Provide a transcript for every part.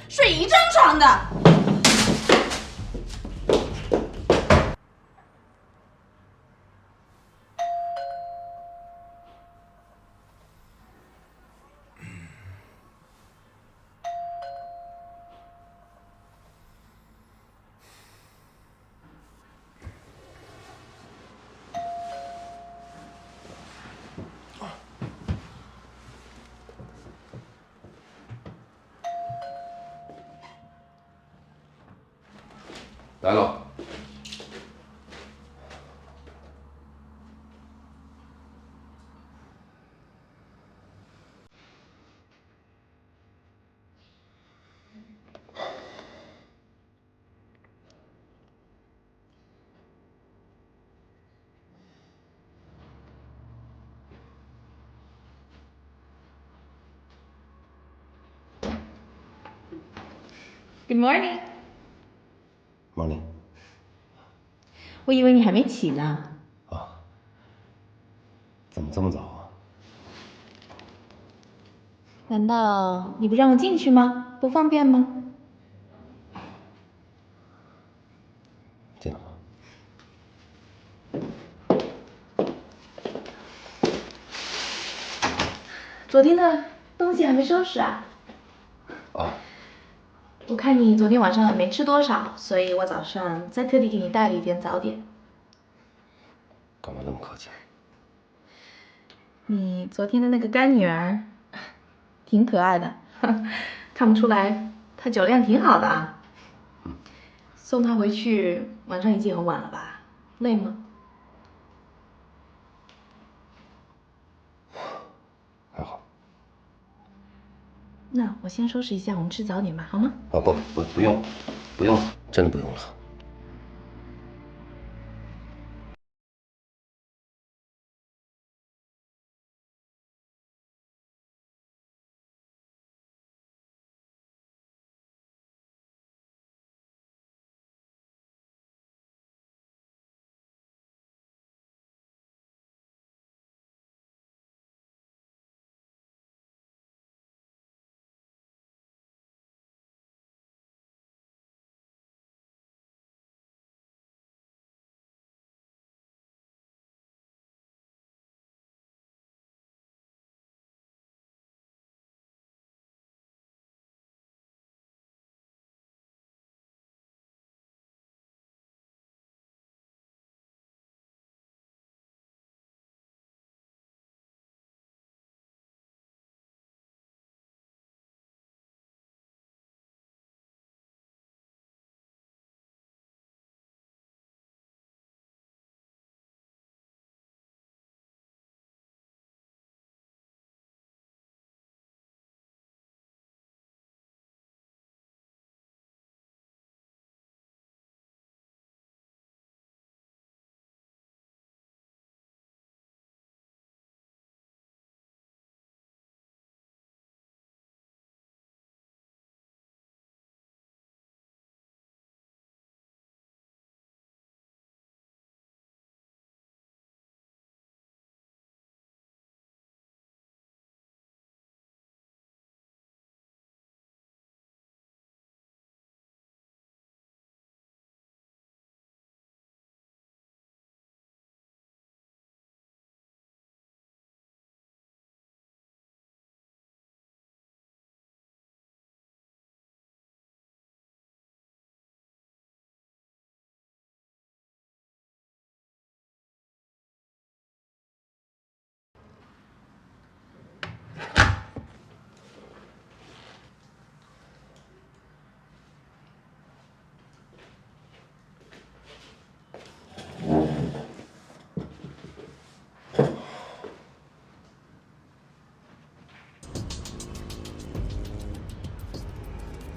睡一张床的。来了。Good morning。Morning。我以为你还没起呢。啊？怎么这么早啊？难道你不让我进去吗？不方便吗？进来吧。昨天的东西还没收拾啊？啊。我看你昨天晚上没吃多少，所以我早上再特地给你带了一点早点。干嘛那么客气？你昨天的那个干女儿，挺可爱的，看不出来她酒量挺好的啊。送她回去，晚上已经很晚了吧？累吗？还好。那我先收拾一下，我们吃早点吧，好吗？啊不用，不用了，真的不用了。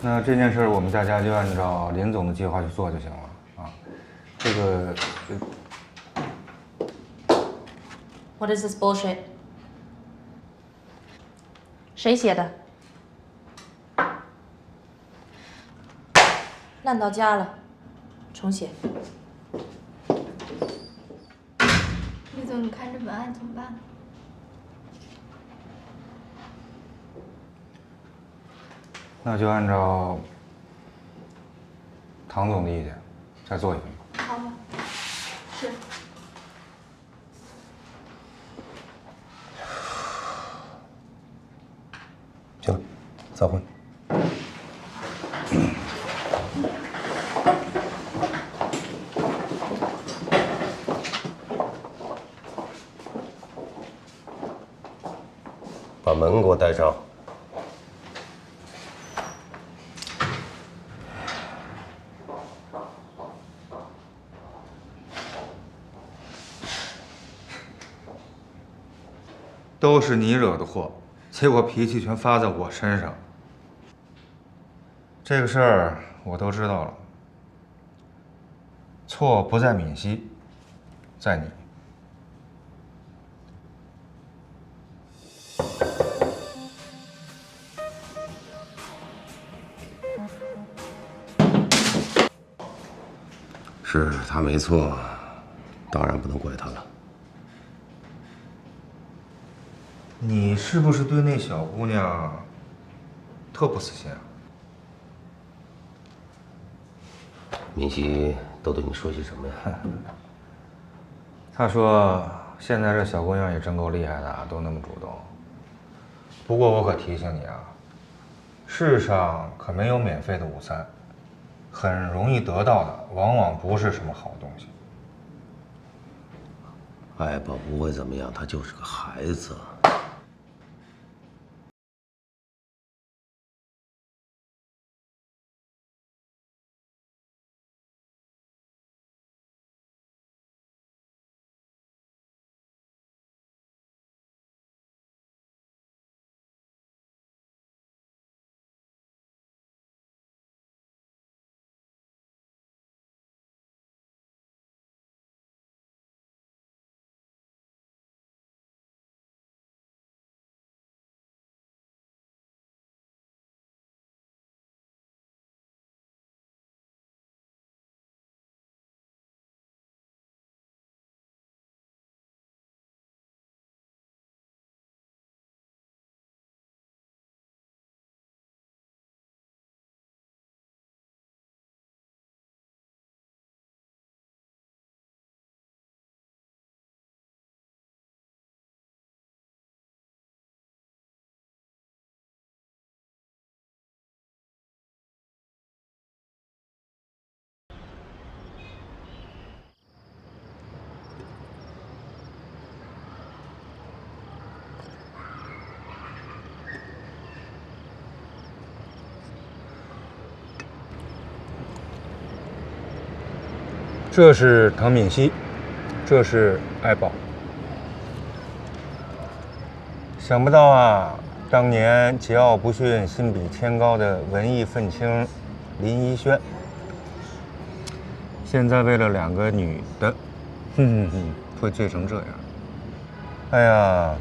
那这件事我们大家就按照林总的计划去做就行了啊。这个What is this bullshit？ 谁写的？烂到家了，重写。李总，你看这文案怎么办？那就按照唐总的意见，再做一份吧。好的，是。行了，散会。把门给我带上。都是你惹的祸，结果脾气全发在我身上。这个事儿我都知道了，错不在敏熙，在你。是他没错，当然不能怪他了。你是不是对那小姑娘特不死心啊？敏熙都对你说些什么呀？他说现在这小姑娘也真够厉害的，都那么主动。不过我可提醒你啊，世上可没有免费的午餐，很容易得到的往往不是什么好东西。爱宝不会怎么样，他就是个孩子。这是唐敏熙，这是爱宝。想不到啊，当年桀骜不驯、心比天高的文艺愤青林一轩，现在为了2个女的，会醉成这样。哎呀，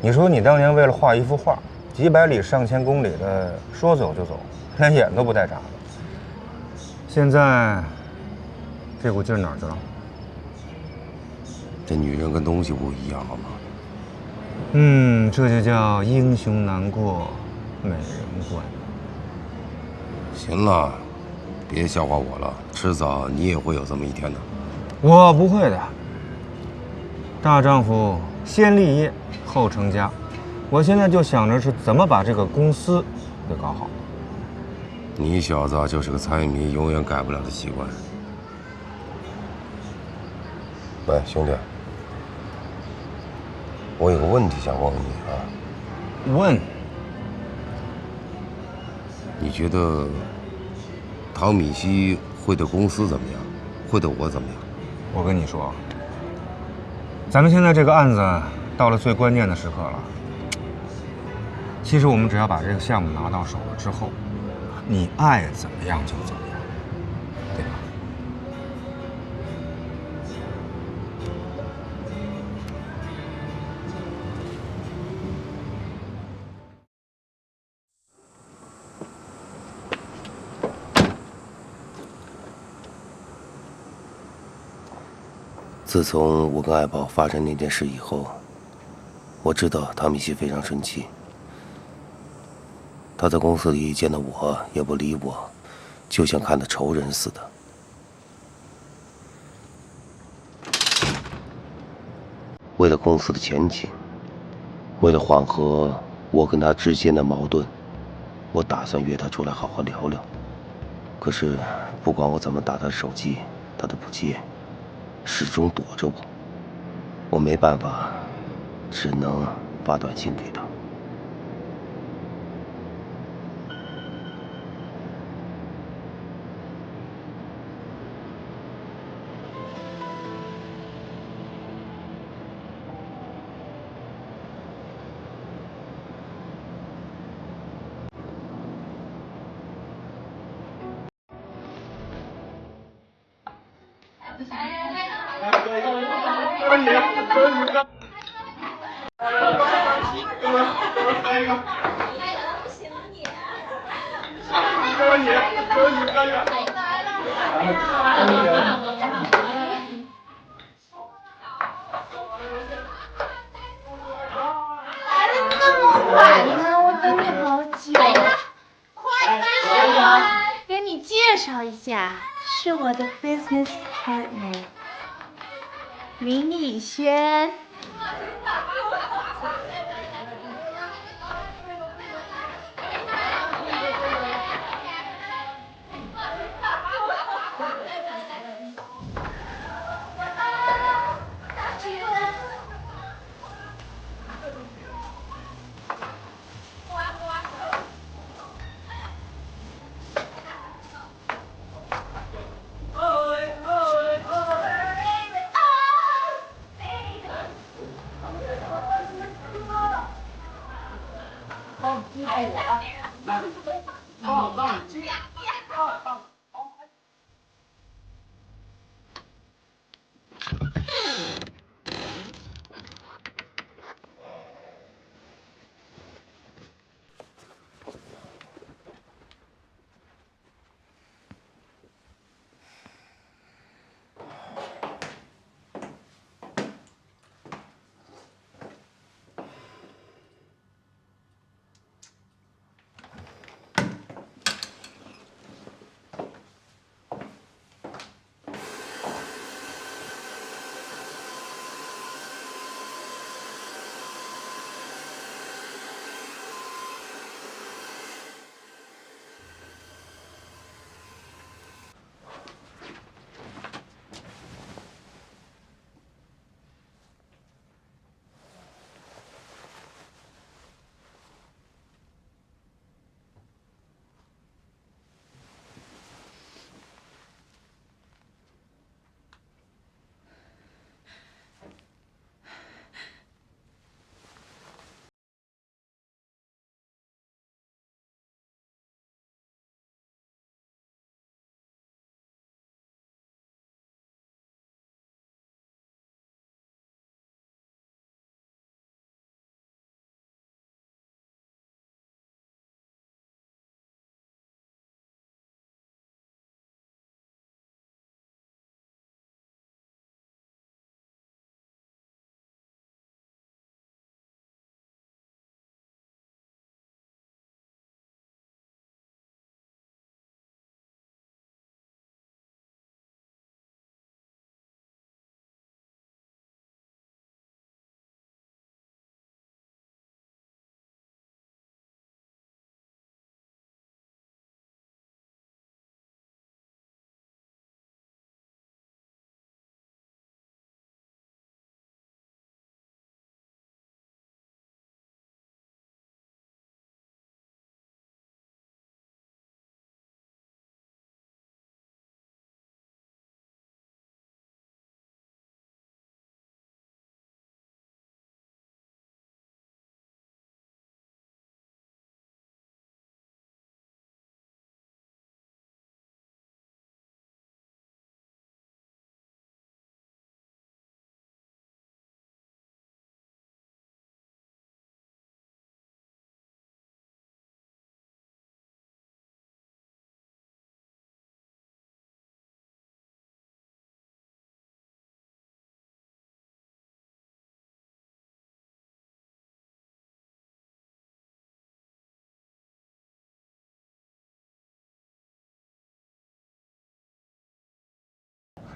你说你当年为了画一幅画，几百里上千公里的说走就走，连眼都不带眨的。现在这股劲儿哪儿去了？这女人跟东西不一样，好吗？这就叫英雄难过美人关。行了，别笑话我了，迟早你也会有这么一天的。我不会的，大丈夫先立业后成家。我现在就想着是怎么把这个公司给搞好。你小子就是个财迷，永远改不了的习惯。喂，兄弟，我有个问题想问问你啊。问？你觉得唐敏熙会对公司怎么样？会对我怎么样？我跟你说，咱们现在这个案子到了最关键的时刻了。其实我们只要把这个项目拿到手了之后，你爱怎么样就怎么样，对吧？自从我跟爱宝发生那件事以后，我知道唐敏熙非常生气。他在公司里见到我也不理我，就像看到仇人似的。为了公司的前景，为了缓和我跟他之间的矛盾，我打算约他出来好好聊聊。可是不管我怎么打他的手机，他都不接，始终躲着我。我没办法，只能发短信给他。快呢，我等你好久。给你介绍一下，是我的 business partner 林以轩。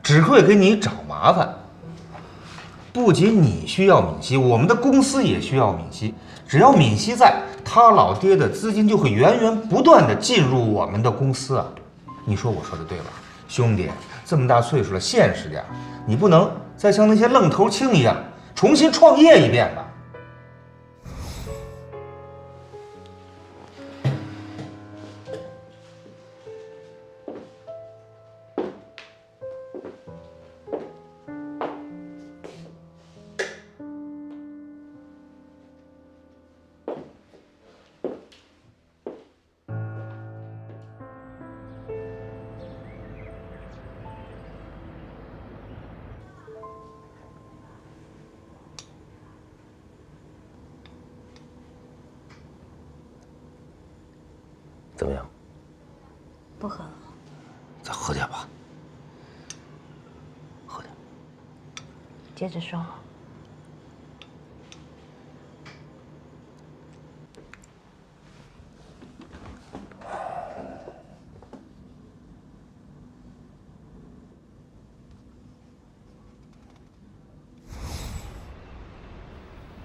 只会给你找麻烦。不仅你需要敏熙，我们的公司也需要敏熙。只要敏熙在，他老爹的资金就会源源不断的进入我们的公司啊。你说我说的对吧，兄弟？这么大岁数了，现实点，你不能再像那些愣头青一样重新创业一遍吧？怎么样？不喝了。再喝点吧，喝点。接着说。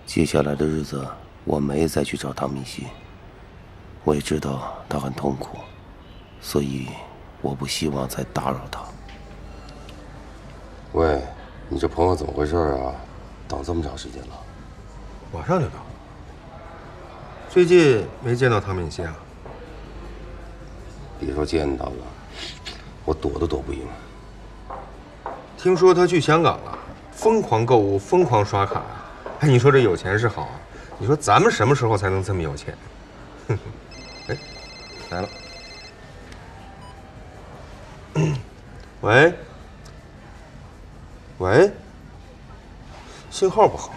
接下来的日子，我没再去找唐敏熙。我也知道他很痛苦，所以我不希望再打扰他。喂，你这朋友怎么回事啊？等这么长时间了。马上就到。最近没见到唐敏熙啊？别说见到了，我躲都躲不赢。听说他去香港了，疯狂购物，疯狂刷卡。哎，你说这有钱是好啊，你说咱们什么时候才能这么有钱？哼哼。哎，来了。喂，喂，信号不好。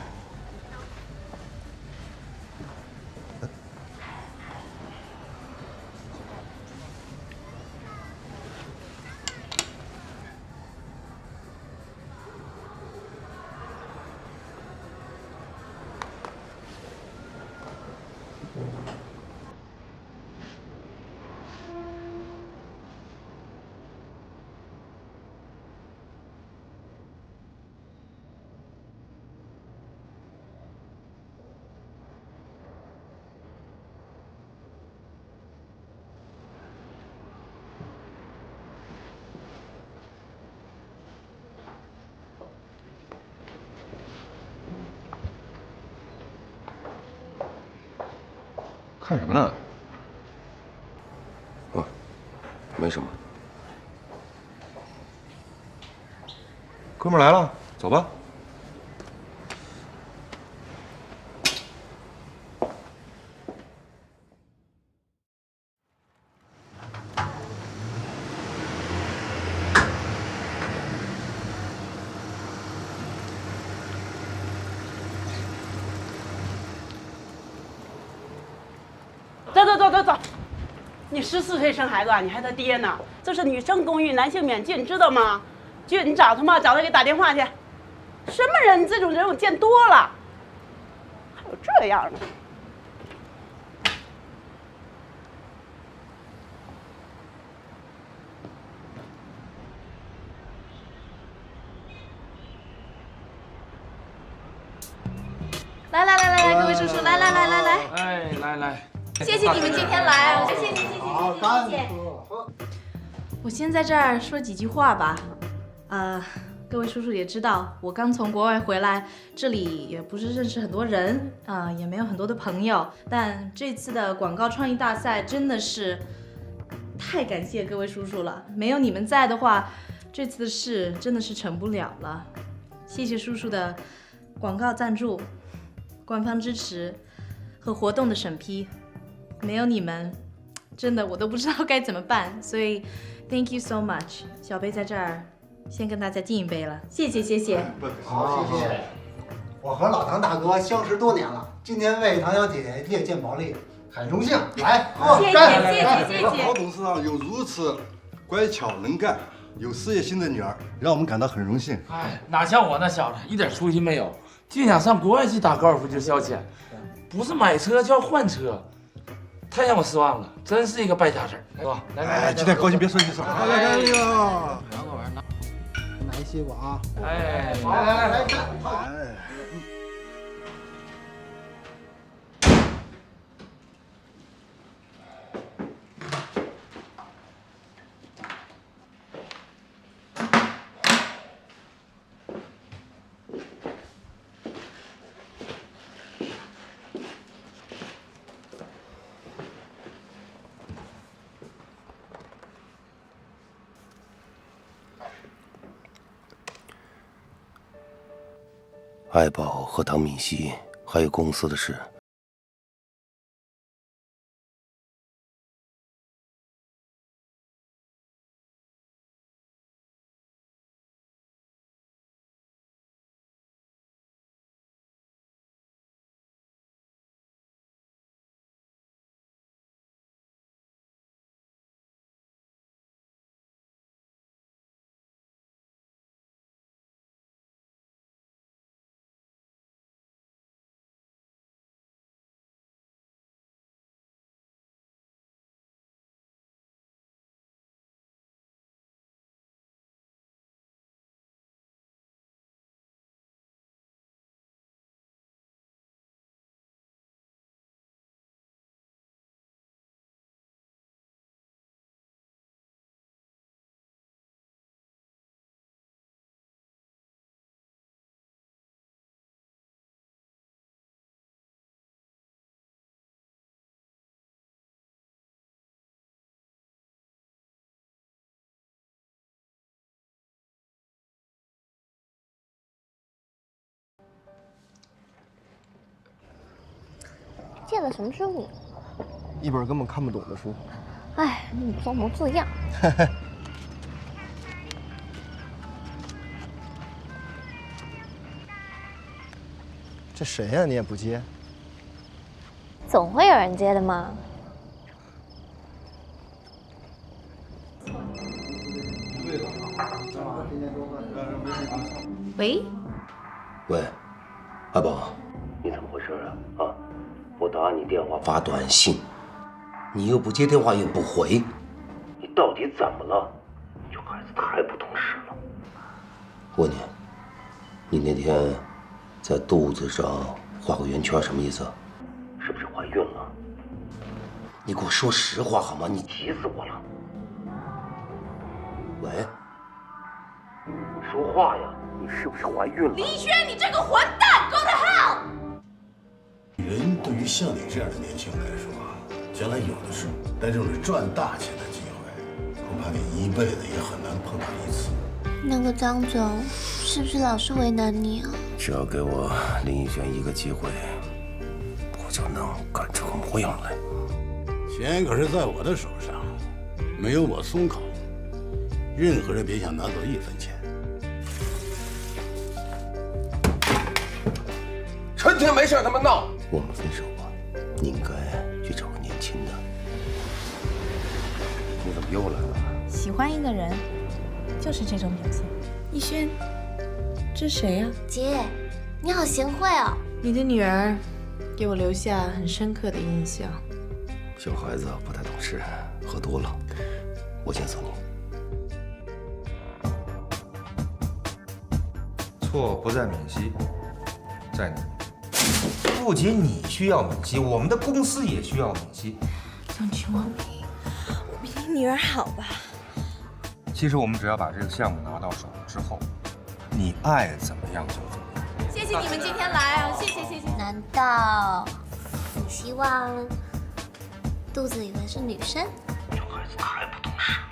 看什么呢？哦，没什么。哥们儿来了，走吧。走，你14岁生孩子啊？你还他爹呢？这是女生公寓，男性免进，知道吗？去，你找他嘛，找他给打电话去。什么人？这种人我见多了，还有这样的。来，各位叔叔，来，哎，来。谢谢你们今天来啊！谢谢。我先在这儿说几句话吧。各位叔叔也知道，我刚从国外回来，这里也不是认识很多人也没有很多的朋友。但这次的广告创意大赛真的是太感谢各位叔叔了，没有你们在的话，这次的事真的是成不了了。谢谢叔叔的广告赞助、官方支持和活动的审批。没有你们，真的我都不知道该怎么办，所以 thank you so much。小贝在这儿先跟大家敬一杯了，谢谢。好，谢谢。我和老唐大哥相识多年了，今天为唐小姐姐列荐保利，很荣幸。来，谢谢。陶董事长有如此乖巧能干、有事业心的女儿，让我们感到很荣幸。哎，哪像我那小子，一点出息没有，净想上国外去打高尔夫球消遣，不是买车就要换车。太让我失望了，真是一个败家子儿，是吧？来，今天高兴别说一声。来，两个玩意儿拿。没西瓜啊！哎，来看，哎，爱宝和唐敏熙还有公司的事，借了什么书你？一本根本看不懂的书。哎，你装模作样。这谁呀？你也不接？总会有人接的嘛。喂，喂，阿宝，你怎么回事啊？啊，我打你电话发短信，你又不接电话又不回，你到底怎么了？这孩子太不懂事了。我问你，你那天在肚子上画个圆圈什么意思？是不是怀孕了？你给我说实话好吗？你急死我了。喂，说话呀！你是不是怀孕了？李轩，你这个混蛋 ，Go to hell！ 人对于像你这样的年轻人来说，将来有的是，但这种赚大钱的机会，恐怕你一辈子也很难碰到一次。那个张总，是不是老是为难你啊？只要给我林奕轩一个机会，我就能干出个模样来。钱可是在我的手上，没有我松口，任何人别想拿走1分钱。春天没事他妈闹。我们分手吧，你应该去找个年轻的。你怎么又来了？喜欢一个人就是这种表现。逸轩，这是谁呀？姐，你好贤惠哦。你的女儿给我留下很深刻的印象。小孩子不太懂事，喝多了。我先送你。错不在敏熙，在你。不仅你需要敏熙，我们的公司也需要敏熙。张君王明，我比你女儿好吧？其实我们只要把这个项目拿到手之后，你爱怎么样就怎么样。谢谢你们今天来啊！谢谢。难道你希望肚子里的是女生？这孩子太不懂事了，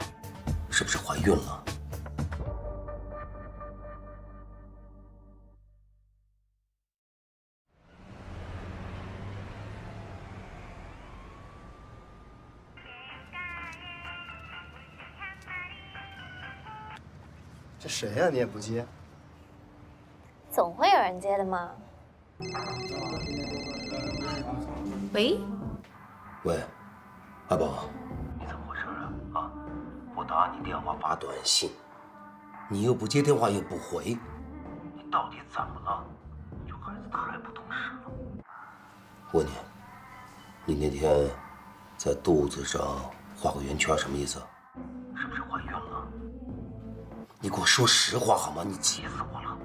是不是怀孕了？这谁呀？你也不接？总会有人接的嘛。喂，喂，阿宝，你怎么回事啊？啊，我打你电话发短信，你又不接电话又不回，你到底怎么了？这孩子太不懂事了。我问你，你那天在肚子上画个圆圈什么意思？是不是怀孕了？你给我说实话好吗？你急死我了。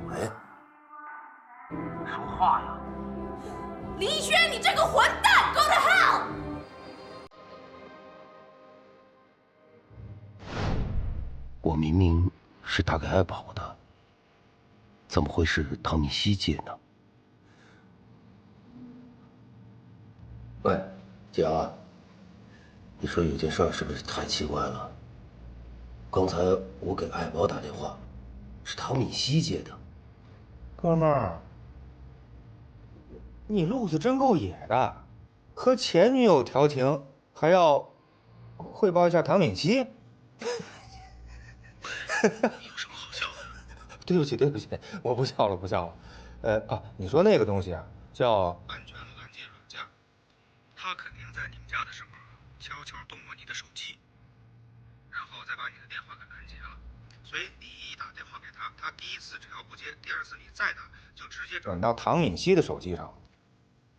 喂，说话呀！林一轩，你这个混蛋 ，Go to hell！ 我明明是打给爱宝的，怎么会是汤米希接呢？喂，姐啊，你说有件事是不是太奇怪了？刚才我给爱宝打电话，是汤米希接的。哥们儿，你路子真够野的，和前女友调情还要汇报一下唐敏熙。有什么好笑的？对不起，对不起，我不笑了，不笑了。你说那个东西啊，叫安全拦截软件，它肯定在你们家的时候悄悄动过你的手机，然后再把你的电话给拦截了。所以你一打电话给他，他第一次只要不接，第二次你再打，就直接转到唐敏熙的手机上。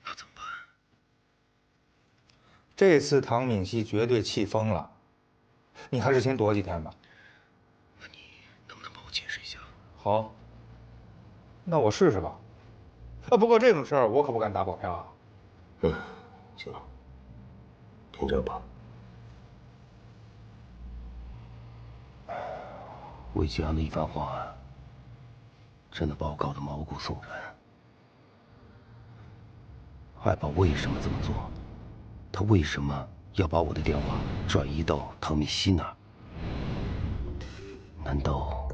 那怎么办？这次唐敏熙绝对气疯了，你还是先躲几天吧。那你能不能帮我解释一下？好，那我试试吧。不过这种事儿我可不敢打保票啊。行，听着吧。魏吉阳的一番话，真的把我搞得毛骨悚然。爱宝为什么这么做？他为什么要把我的电话转移到汤米希那儿？难道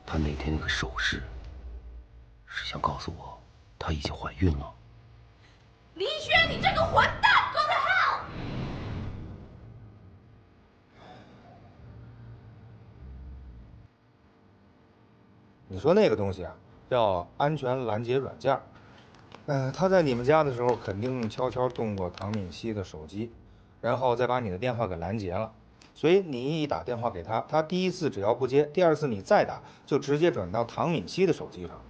他那天那个手势是想告诉我她已经怀孕了？林一轩，你这个混蛋 ，Go to hell！ 你说那个东西啊，叫安全拦截软件。他在你们家的时候肯定悄悄动过唐敏熙的手机，然后再把你的电话给拦截了。所以你一打电话给他，他第一次只要不接，第二次你再打，就直接转到唐敏熙的手机上。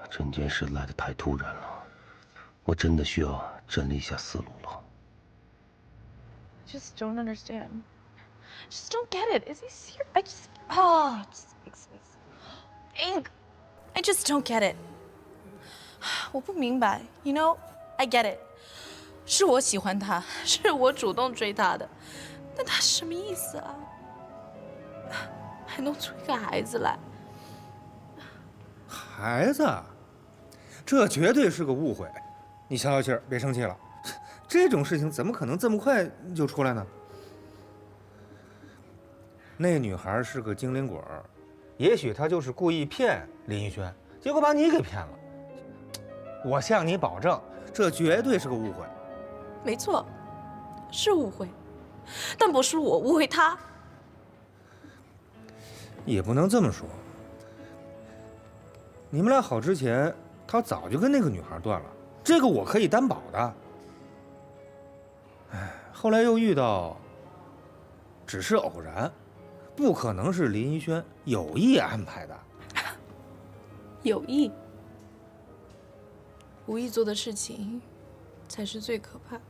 整件事来得太突然了，我真的需要整理一下思路了。 Just don't understand. Just don't get it. Is he serious? It just makes me so angry. I just don't get it. 我不明白 ，You know, I get it. 是我喜欢他，是我主动追他的，但他什么意思啊？还弄出一个孩子来？孩子，这绝对是个误会。你消消气儿，别生气了。这种事情怎么可能这么快就出来呢？那女孩是个精灵鬼儿，也许她就是故意骗林一轩，结果把你给骗了。我向你保证，这绝对是个误会。没错，是误会，但不是我误会他。也不能这么说。你们俩好之前，他早就跟那个女孩断了，这个我可以担保的。后来又遇到，只是偶然，不可能是林一轩有意安排的。有意，无意做的事情，才是最可怕的。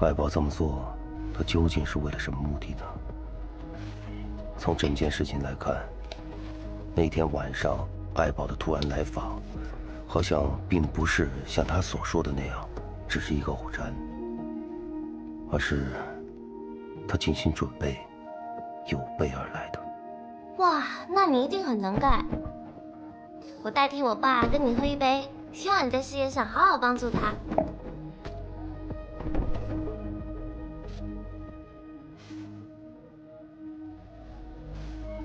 爱宝这么做，他究竟是为了什么目的呢？从整件事情来看，那天晚上爱宝的突然来访，好像并不是像他所说的那样，只是一个偶然，而是他精心准备、有备而来的。哇，那你一定很能干。我代替我爸跟你喝一杯，希望你在事业上好好帮助他。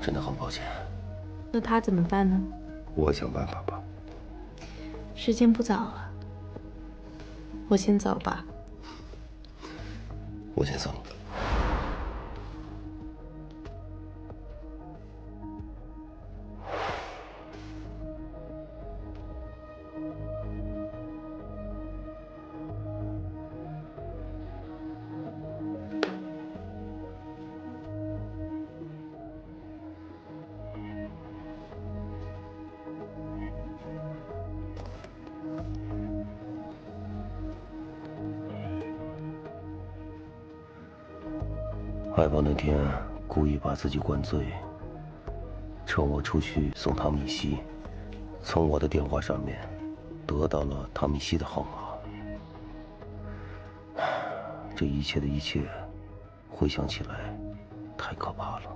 真的很抱歉。那他怎么办呢？我想办法吧。时间不早了，我先走吧。我先送你。海宝那天故意把自己灌醉，趁我出去送唐米西，从我的电话上面得到了唐米西的号码。这一切的一切，回想起来，太可怕了。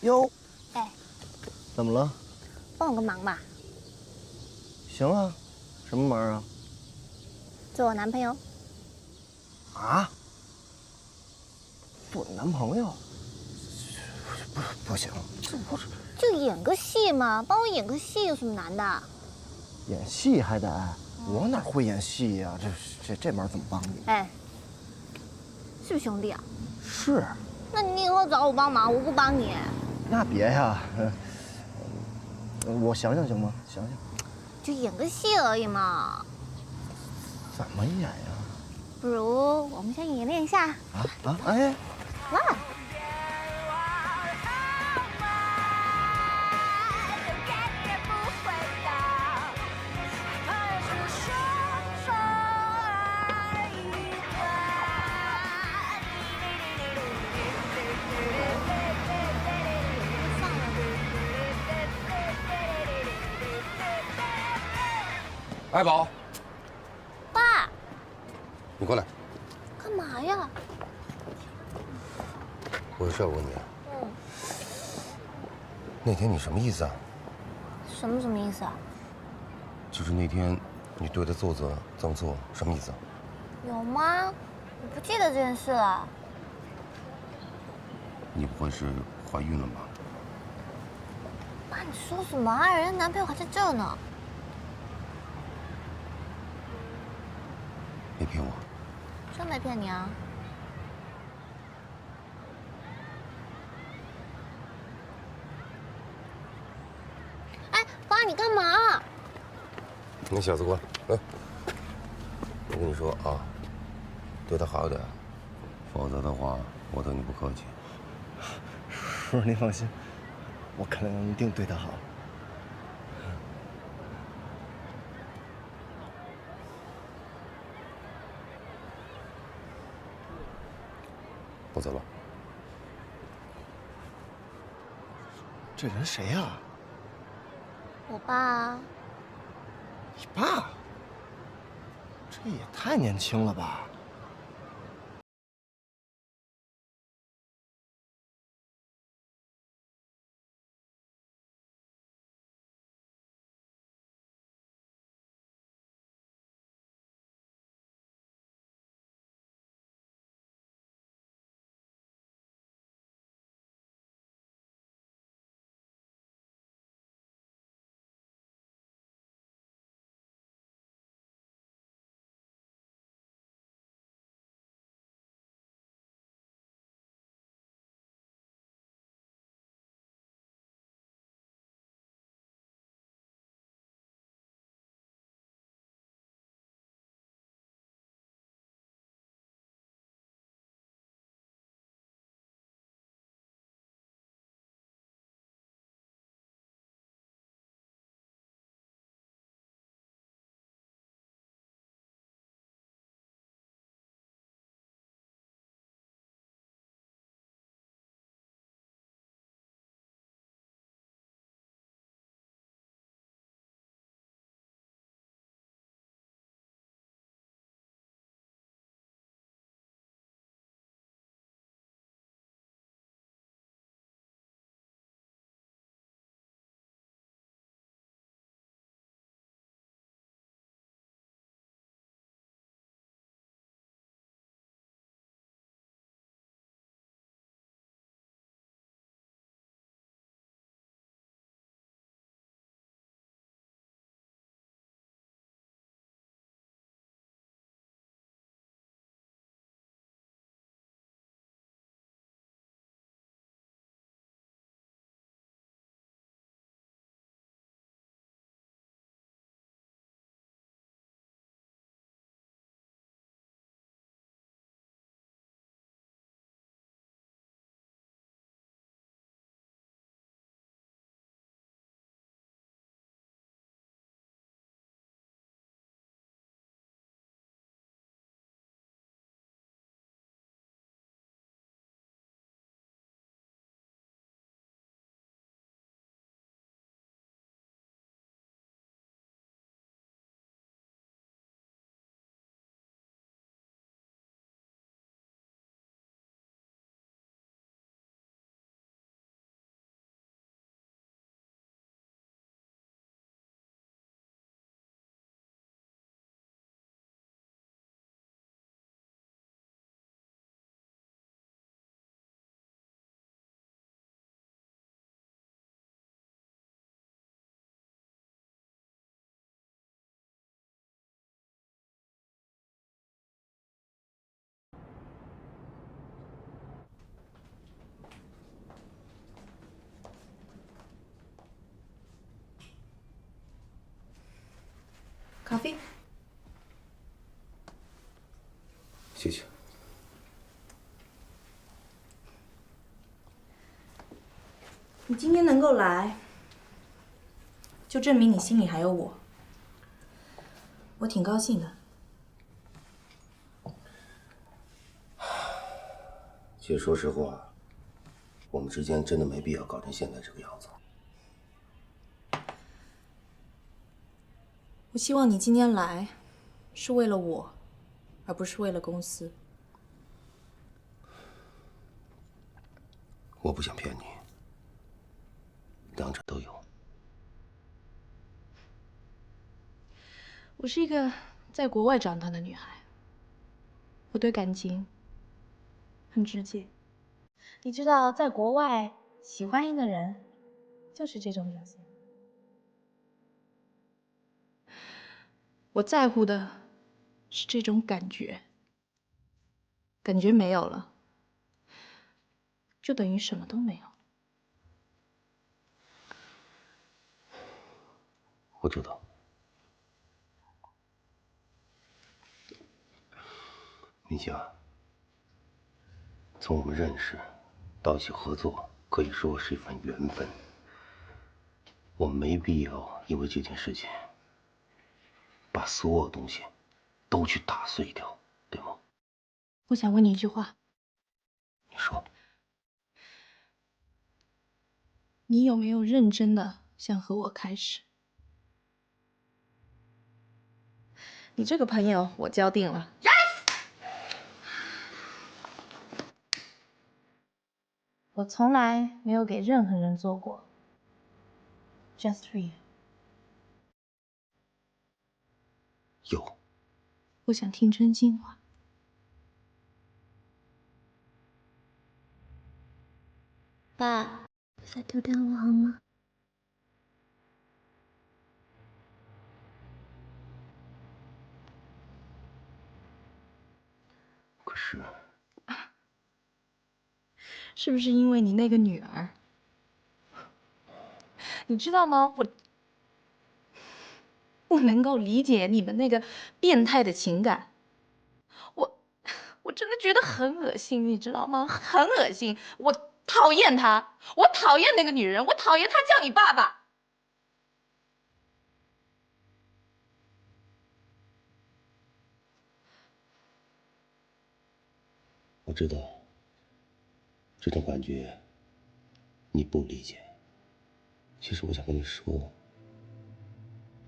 哟，哎，怎么了？帮我个忙吧，行啊，什么忙啊？做我男朋友。啊？做你男朋友？不行，这不是就演个戏嘛，帮我演个戏有什么难的？演戏还得？我哪会演戏呀？这门怎么帮你？哎，是不是兄弟啊？是。那你以后找我帮忙，我不帮你。那别呀，我想想行吗？想想。就演个戏而已嘛。怎么演呀？不如我们先演练一下。哎，来。海宝，爸，你过来，干嘛呀？我有事问你。那天你什么意思啊？什么意思啊？就是那天你对着作者这么做，什么意思啊？有吗？我不记得这件事了。你不会是怀孕了吧？爸，你说什么啊？人家男朋友还在这呢。别骗我！真没骗你啊！哎，爸，你干嘛？你小子过来，来！我跟你说啊，对他好点，否则的话，我对你不客气。叔叔您放心，我肯定一定对他好。我走了。这人谁呀？我爸。你爸？这也太年轻了吧！啡。谢谢。你今天能够来，就证明你心里还有我。我挺高兴的。其实说实话，我们之间真的没必要搞成现在这个样子。我希望你今天来，是为了我，而不是为了公司。我不想骗你，两者都有。我是一个在国外长大的女孩，我对感情很直接。你知道，在国外喜欢一个人，就是这种表现。我在乎的是这种感觉，感觉没有了，就等于什么都没有。我知道。明星啊，从我们认识到一起合作，可以说是一份缘分。我们没必要因为这件事情把所有东西都去打碎掉，对吗？我想问你一句话。你说。你有没有认真的想和我开始？你这个朋友我交定了。我从来没有给任何人做过 ，just for you。有。我想听真心话。爸，不再丢掉我好吗？可是，是不是因为你那个女儿？你知道吗？我能够理解你们那个变态的情感。我真的觉得很恶心，你知道吗？很恶心。我讨厌她，我讨厌那个女人，我讨厌她叫你爸爸。我知道这种感觉你不理解。其实我想跟你说，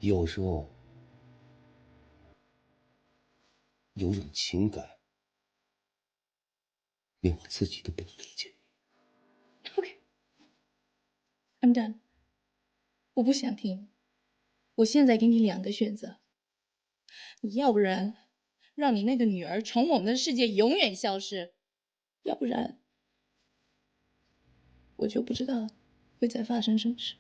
有时候有种情感，连我自己都不能理解。I'm done。我不想听。我现在给你两个选择，你要不然让你那个女儿从我们的世界永远消失，要不然我就不知道会再发生什么事。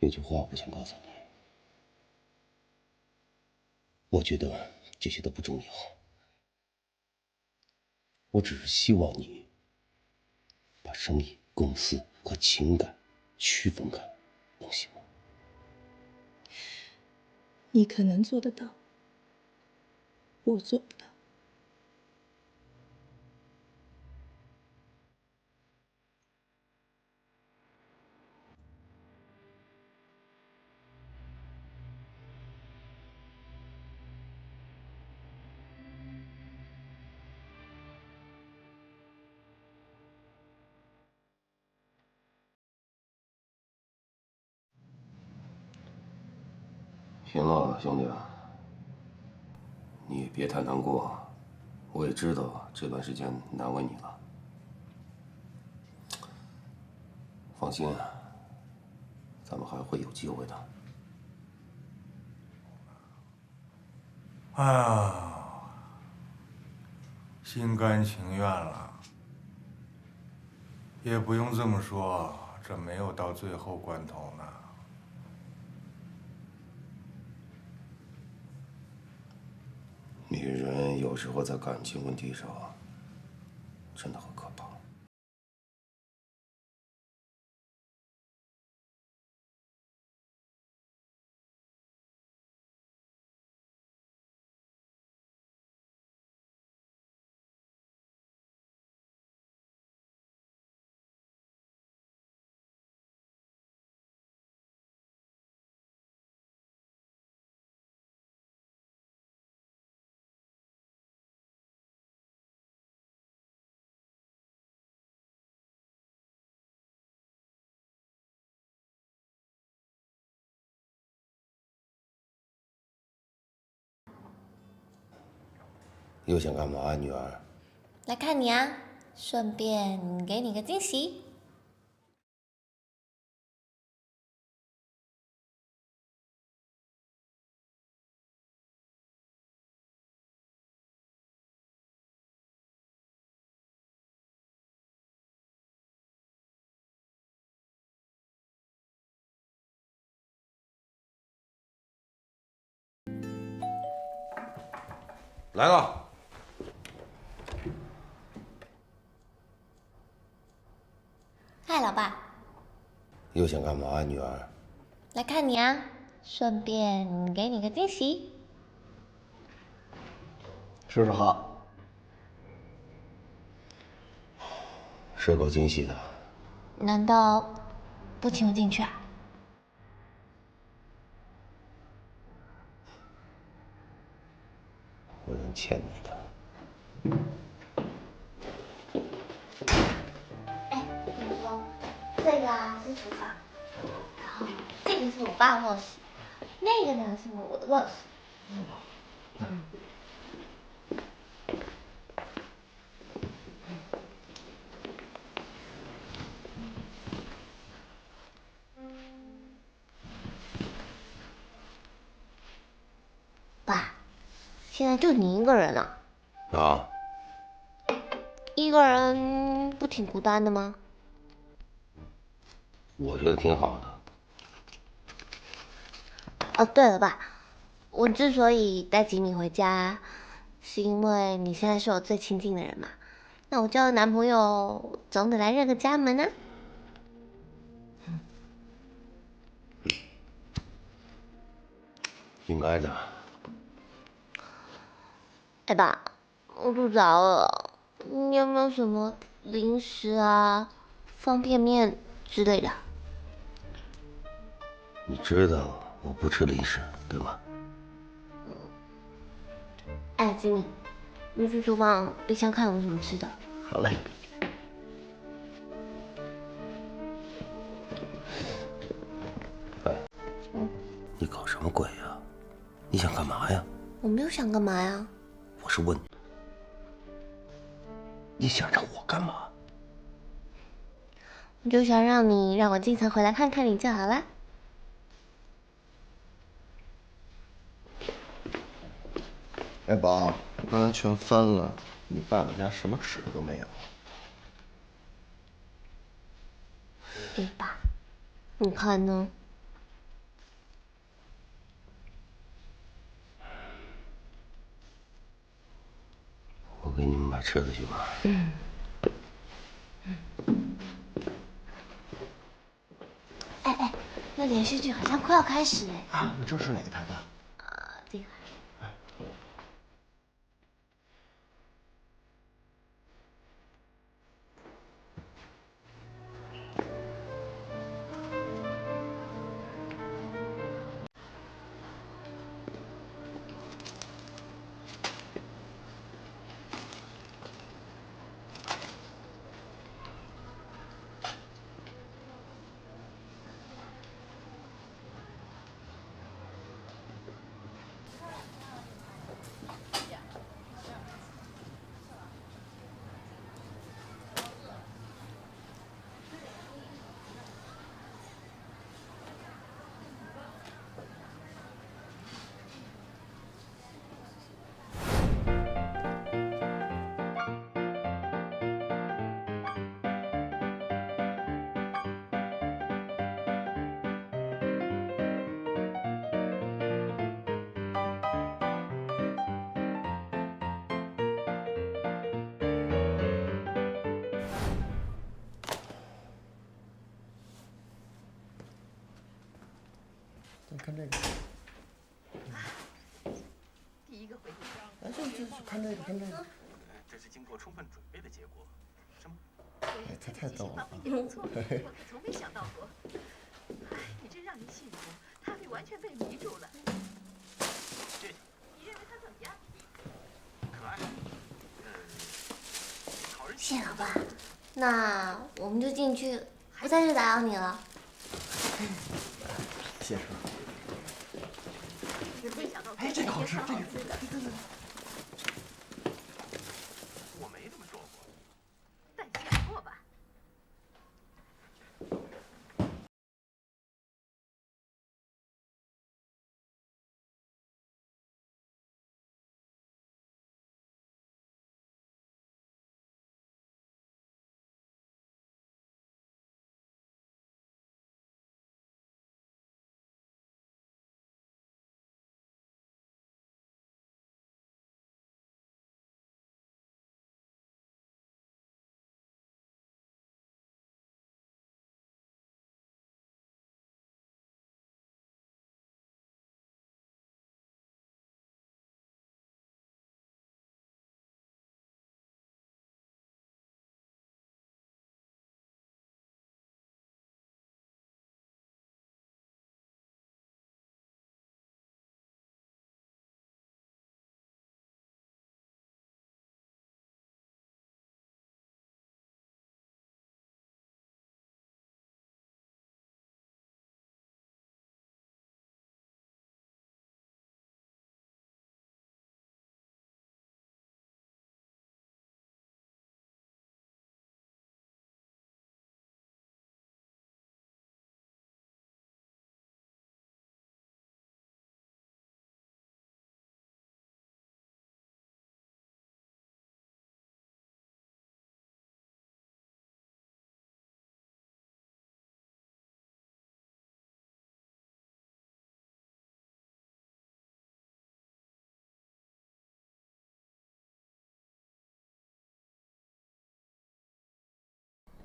有句话我想告诉你，我觉得这些都不重要，我只是希望你把生意、公司和情感区分开，能行吗？你可能做得到，我做不到。行了，兄弟，你也别太难过，我也知道这段时间难为你了。放心，咱们还会有机会的。哎呀，心甘情愿了，也不用这么说，这没有到最后关头呢。女人有时候在感情问题上真的很可怕。又想干嘛，女儿？来看你啊，顺便给你个惊喜。来了。嗨，老爸，又想干嘛，女儿？来看你啊，顺便给你个惊喜。叔叔好。是够惊喜的。难道不请我进去啊？我能欠你的。哎，你说这个啊是厨房，然后这个是我爸卧室，那个呢是我的卧室。爸，现在就你一个人啊？啊？一个人不挺孤单的吗？我觉得挺好的。哦，对了，爸，我之所以带吉米回家，是因为你现在是我最亲近的人嘛。那我交个男朋友，总得来认个家门啊。应该的。哎，爸，我肚子好饿，你有没有什么零食啊、方便面之类的？你知道我不吃零食，对吗？哎，吉米，你去厨房冰箱看有什么吃的。好嘞。哎，你搞什么鬼呀？你想干嘛呀？我没有想干嘛呀。我是问你想让我干嘛？我就想让我经常回来看看你就好啦。哎，宝，我刚才全翻了，你爸爸家什么纸都没有。哎，爸，你看呢？我给你们买吃的去吧。哎，那连续剧好像快要开始哎。啊，你这是哪个台的？这个。你看这个。第一个回去。哎，就看这个，看这个。这是经过充分准备的结果，是吗？哎，他太逗了。不错，我可从没想到过。哎，你真让人信服，他被完全被迷住了。谢谢。你认为他怎么样？可爱。好人。谢谢老爸，那我们就进去，不再去打扰你了。谢谢。没想到。哎，这个好吃，这个。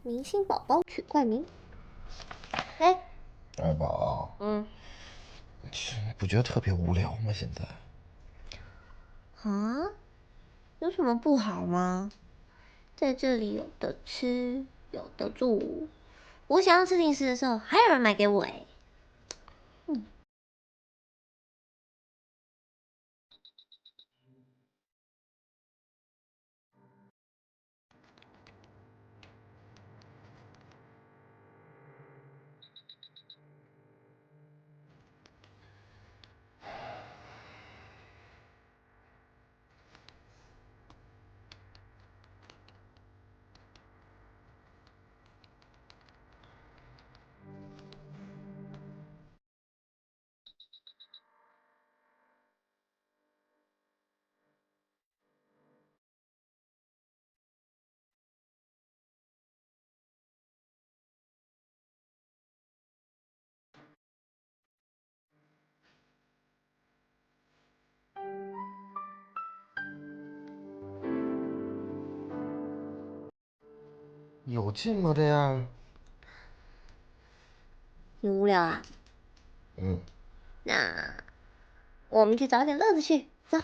明星宝宝取冠名。哎，二宝，不觉得特别无聊吗？现在？啊？有什么不好吗？在这里有的吃，有的住，我想要吃零食的时候，还有人买给我哎。有劲吗？这样？你无聊啊？那我们去找点乐子去，走。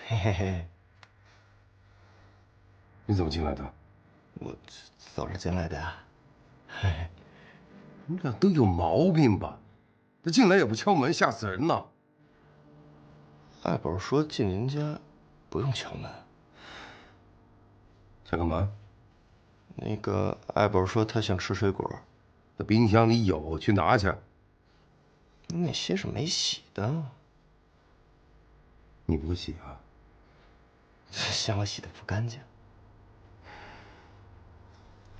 嘿嘿嘿，你怎么进来的？我走着进来的呀。你俩都有毛病吧？这进来也不敲门，吓死人呐！爱宝说进您家不用敲门。想干嘛？那个爱宝说她想吃水果，那冰箱里有，去拿去。那些是没洗的。你不洗啊？嫌我洗的不干净。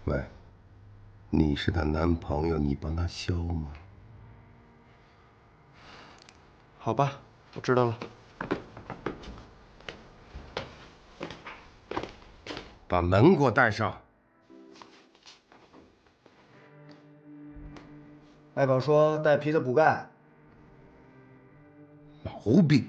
喂，你是她男朋友，你帮她削吗？好吧，我知道了。把门给我带上。爱宝说带皮的补钙。毛病。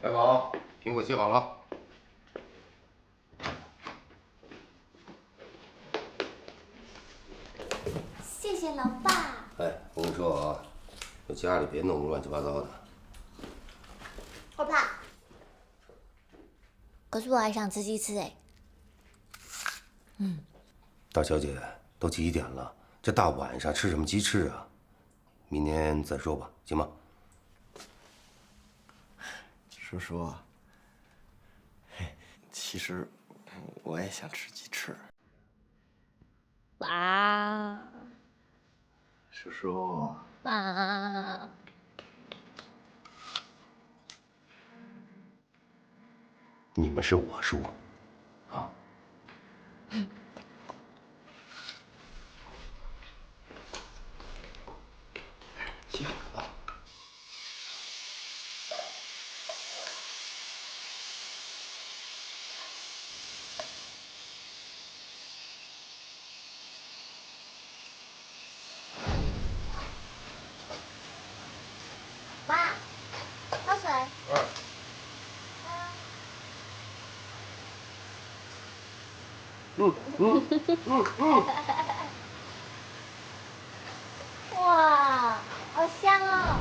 爱宝，苹果切好了。谢谢老爸。哎，我跟你说啊，这家里别弄得乱七八糟的。我怕。可是我还想吃鸡翅哎。大小姐，都几点了？这大晚上吃什么鸡翅啊？明天再说吧，行吗？叔叔，其实我也想吃鸡翅。爸。叔叔。爸。你们是我叔，啊。洗好了。爸，喝水。哇，好香哦！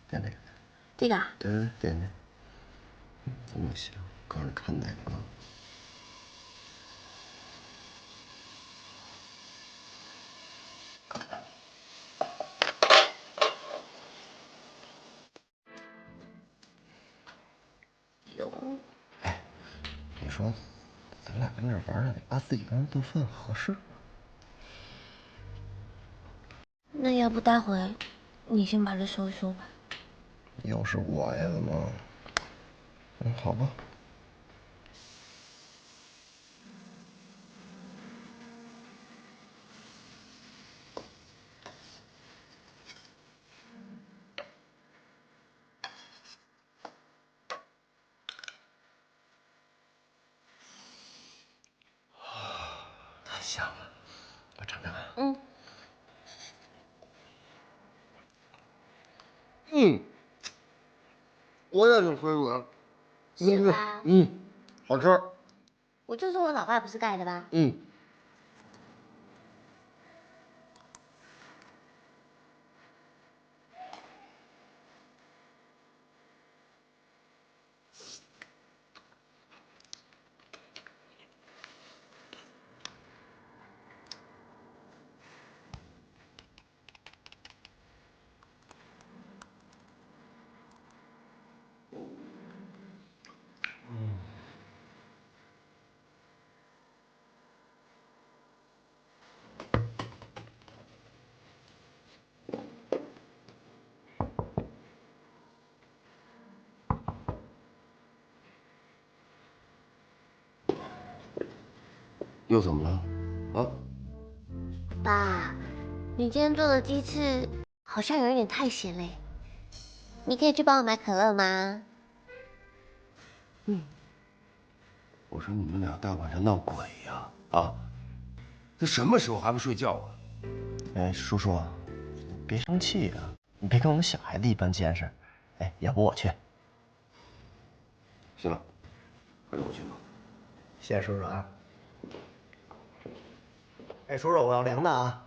点这个。这个啊？对，点点。这么香，告诉你看哪个啊？有。哎，说，咱俩跟这玩儿得把自己当顿饭合适。那要不待会你先把这收一收吧。又是我呀？怎么？好吧。太香了，我尝尝看。我也挺水果，是吧？好吃。我就说我老爸不是盖的吧？又怎么了？啊？爸，你今天做的鸡翅好像有一点太咸嘞，你可以去帮我买可乐吗？我说你们俩大晚上闹鬼呀？啊？这什么时候还不睡觉啊？哎，叔叔，别生气呀，你别跟我们小孩子一般见识。哎，要不我去？行了，还是我去吧。谢谢叔叔啊。哎，叔叔，我要凉的啊。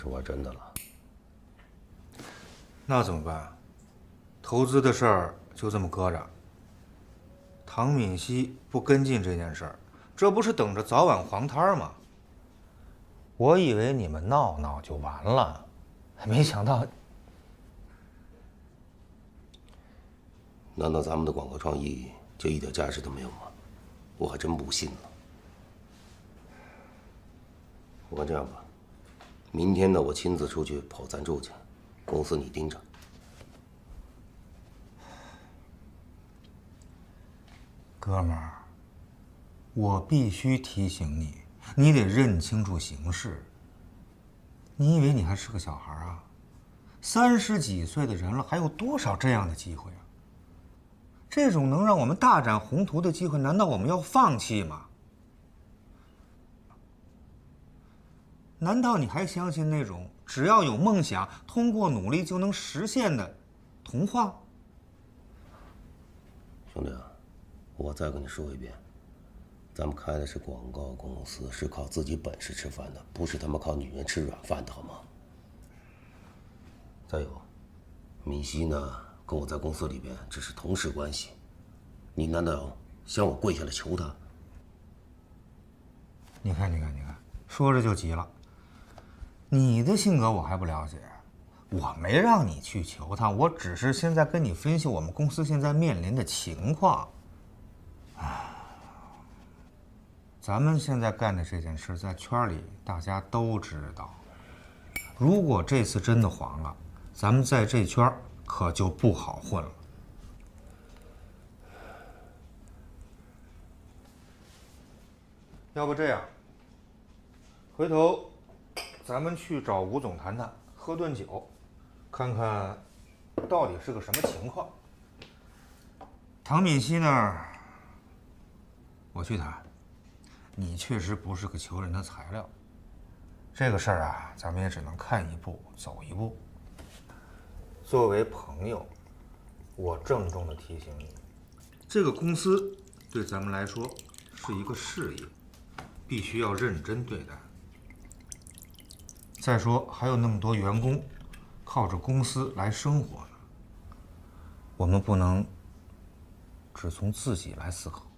玩真的了。那怎么办？投资的事儿就这么搁着。唐敏熙不跟进这件事儿，这不是等着早晚黄摊吗？我以为你们闹闹就完了，没想到。难道咱们的广告创意就一点价值都没有吗？我还真不信呢。我看这样吧，明天呢，我亲自出去跑赞助去，公司你盯着。哥们儿，我必须提醒你，你得认清楚形势。你以为你还是个小孩啊？30几岁的人了，还有多少这样的机会啊？这种能让我们大展宏图的机会，难道我们要放弃吗？难道你还相信那种只要有梦想，通过努力就能实现的童话？兄弟啊，我再跟你说一遍，咱们开的是广告公司，是靠自己本事吃饭的，不是他妈靠女人吃软饭的，好吗？再有，敏熙呢，跟我在公司里边只是同事关系，你难道想我跪下来求他？你看，说着就急了。你的性格我还不了解，我没让你去求他，我只是现在跟你分析我们公司现在面临的情况。咱们现在干的这件事，在圈里大家都知道。如果这次真的黄了，咱们在这圈可就不好混了。要不这样，回头咱们去找吴总谈谈，喝顿酒，看看到底是个什么情况。唐敏熙那儿，我去谈。你确实不是个求人的材料。这个事儿啊，咱们也只能看一步走一步。作为朋友，我郑重地提醒你，这个公司对咱们来说是一个事业，必须要认真对待。再说，还有那么多员工靠着公司来生活呢，我们不能只从自己来思考。